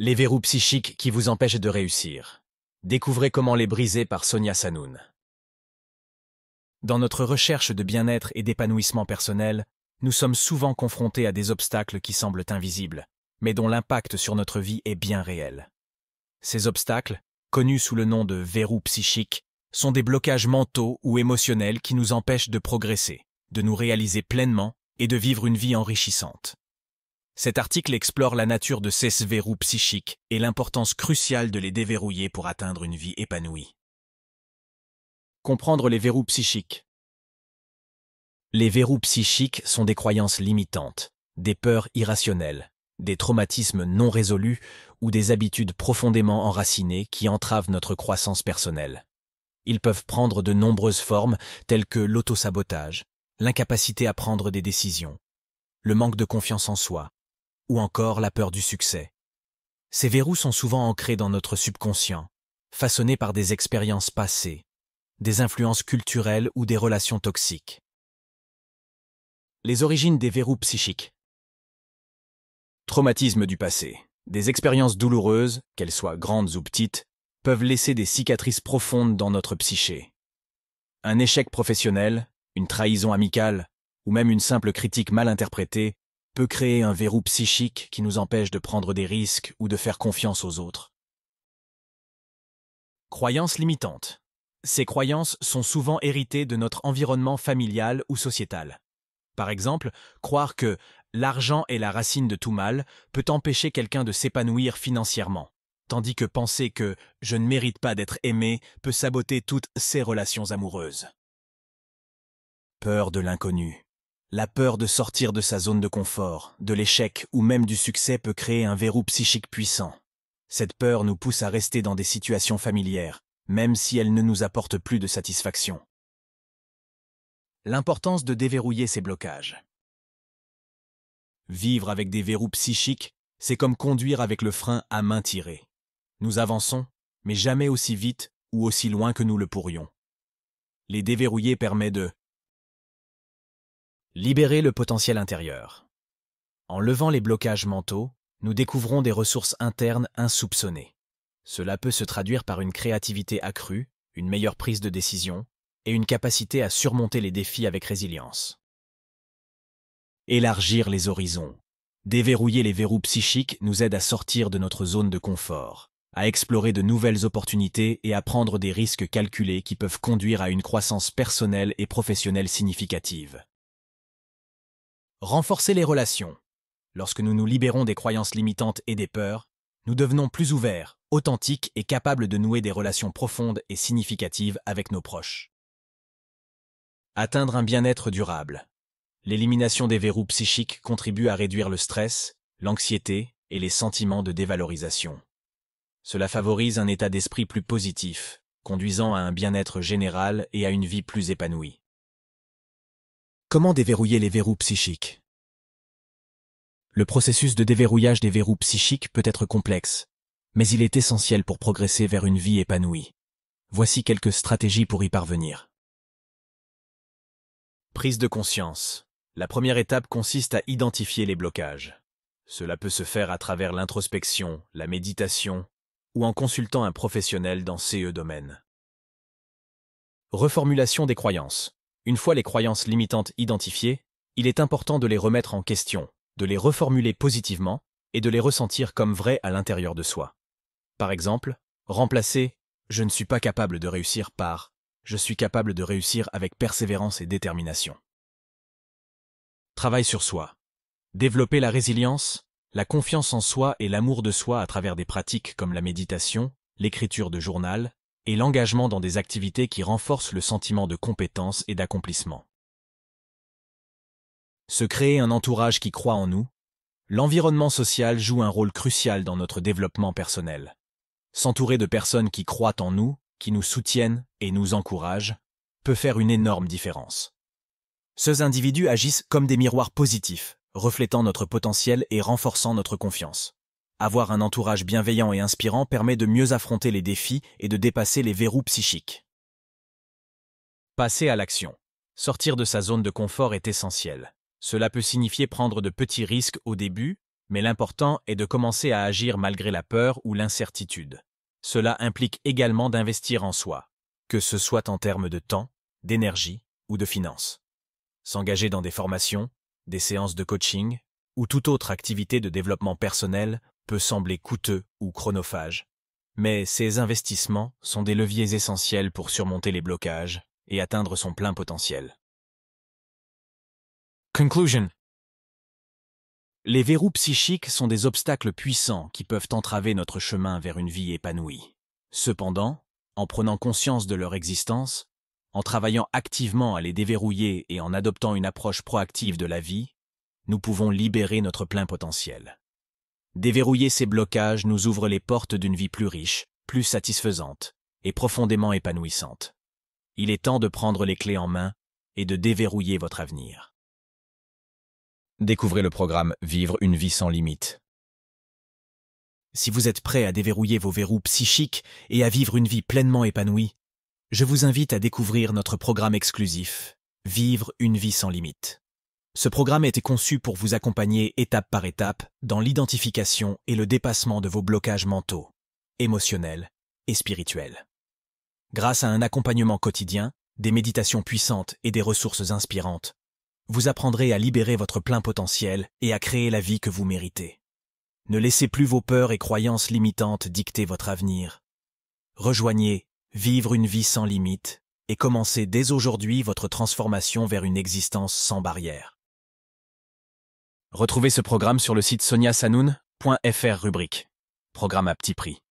Les verrous psychiques qui vous empêchent de réussir. Découvrez comment les briser par Sonia Sanoun. Dans notre recherche de bien-être et d'épanouissement personnel, nous sommes souvent confrontés à des obstacles qui semblent invisibles, mais dont l'impact sur notre vie est bien réel. Ces obstacles, connus sous le nom de verrous psychiques, sont des blocages mentaux ou émotionnels qui nous empêchent de progresser, de nous réaliser pleinement et de vivre une vie enrichissante. Cet article explore la nature de ces verrous psychiques et l'importance cruciale de les déverrouiller pour atteindre une vie épanouie. Comprendre les verrous psychiques. Les verrous psychiques sont des croyances limitantes, des peurs irrationnelles, des traumatismes non résolus ou des habitudes profondément enracinées qui entravent notre croissance personnelle. Ils peuvent prendre de nombreuses formes telles que l'autosabotage, l'incapacité à prendre des décisions, le manque de confiance en soi, ou encore la peur du succès. Ces verrous sont souvent ancrés dans notre subconscient, façonnés par des expériences passées, des influences culturelles ou des relations toxiques. Les origines des verrous psychiques. Traumatisme du passé. Des expériences douloureuses, qu'elles soient grandes ou petites, peuvent laisser des cicatrices profondes dans notre psyché. Un échec professionnel, une trahison amicale, ou même une simple critique mal interprétée peut créer un verrou psychique qui nous empêche de prendre des risques ou de faire confiance aux autres. Croyances limitantes. Ces croyances sont souvent héritées de notre environnement familial ou sociétal. Par exemple, croire que l'argent est la racine de tout mal peut empêcher quelqu'un de s'épanouir financièrement, tandis que penser que je ne mérite pas d'être aimé peut saboter toutes ses relations amoureuses. Peur de l'inconnu. La peur de sortir de sa zone de confort, de l'échec ou même du succès peut créer un verrou psychique puissant. Cette peur nous pousse à rester dans des situations familières, même si elles ne nous apportent plus de satisfaction. L'importance de déverrouiller ces blocages. Vivre avec des verrous psychiques, c'est comme conduire avec le frein à main tirée. Nous avançons, mais jamais aussi vite ou aussi loin que nous le pourrions. Les déverrouiller permet de libérer le potentiel intérieur. En levant les blocages mentaux, nous découvrons des ressources internes insoupçonnées. Cela peut se traduire par une créativité accrue, une meilleure prise de décision et une capacité à surmonter les défis avec résilience. Élargir les horizons. Déverrouiller les verrous psychiques nous aide à sortir de notre zone de confort, à explorer de nouvelles opportunités et à prendre des risques calculés qui peuvent conduire à une croissance personnelle et professionnelle significative. Renforcer les relations. Lorsque nous nous libérons des croyances limitantes et des peurs, nous devenons plus ouverts, authentiques et capables de nouer des relations profondes et significatives avec nos proches. Atteindre un bien-être durable. L'élimination des verrous psychiques contribue à réduire le stress, l'anxiété et les sentiments de dévalorisation. Cela favorise un état d'esprit plus positif, conduisant à un bien-être général et à une vie plus épanouie. Comment déverrouiller les verrous psychiques? Le processus de déverrouillage des verrous psychiques peut être complexe, mais il est essentiel pour progresser vers une vie épanouie. Voici quelques stratégies pour y parvenir. Prise de conscience. La première étape consiste à identifier les blocages. Cela peut se faire à travers l'introspection, la méditation ou en consultant un professionnel dans ces domaines. Reformulation des croyances. Une fois les croyances limitantes identifiées, il est important de les remettre en question, de les reformuler positivement et de les ressentir comme vraies à l'intérieur de soi. Par exemple, remplacer « je ne suis pas capable de réussir » par « je suis capable de réussir avec persévérance et détermination ». Travail sur soi. Développer la résilience, la confiance en soi et l'amour de soi à travers des pratiques comme la méditation, l'écriture de journal et l'engagement dans des activités qui renforcent le sentiment de compétence et d'accomplissement. Se créer un entourage qui croit en nous. L'environnement social joue un rôle crucial dans notre développement personnel. S'entourer de personnes qui croient en nous, qui nous soutiennent et nous encouragent, peut faire une énorme différence. Ces individus agissent comme des miroirs positifs, reflétant notre potentiel et renforçant notre confiance. Avoir un entourage bienveillant et inspirant permet de mieux affronter les défis et de dépasser les verrous psychiques. Passer à l'action. Sortir de sa zone de confort est essentiel. Cela peut signifier prendre de petits risques au début, Mais l'important est de commencer à agir malgré la peur ou l'incertitude. Cela implique également d'investir en soi, que ce soit en termes de temps, d'énergie ou de finances. S'engager dans des formations, des séances de coaching ou toute autre activité de développement personnel peut sembler coûteux ou chronophage. Mais ces investissements sont des leviers essentiels pour surmonter les blocages et atteindre son plein potentiel. Conclusion. Les verrous psychiques sont des obstacles puissants qui peuvent entraver notre chemin vers une vie épanouie. Cependant, en prenant conscience de leur existence, en travaillant activement à les déverrouiller et en adoptant une approche proactive de la vie, nous pouvons libérer notre plein potentiel. Déverrouiller ces blocages nous ouvre les portes d'une vie plus riche, plus satisfaisante et profondément épanouissante. Il est temps de prendre les clés en main et de déverrouiller votre avenir. Découvrez le programme Vivre une vie sans limite. Si vous êtes prêt à déverrouiller vos verrous psychiques et à vivre une vie pleinement épanouie, je vous invite à découvrir notre programme exclusif, Vivre une vie sans limite. Ce programme a été conçu pour vous accompagner étape par étape dans l'identification et le dépassement de vos blocages mentaux, émotionnels et spirituels. Grâce à un accompagnement quotidien, des méditations puissantes et des ressources inspirantes, vous apprendrez à libérer votre plein potentiel et à créer la vie que vous méritez. Ne laissez plus vos peurs et croyances limitantes dicter votre avenir. Rejoignez Vivre une vie sans limite et commencez dès aujourd'hui votre transformation vers une existence sans barrière. Retrouvez ce programme sur le site soniasanoun.fr rubrique « Programme à petit prix ».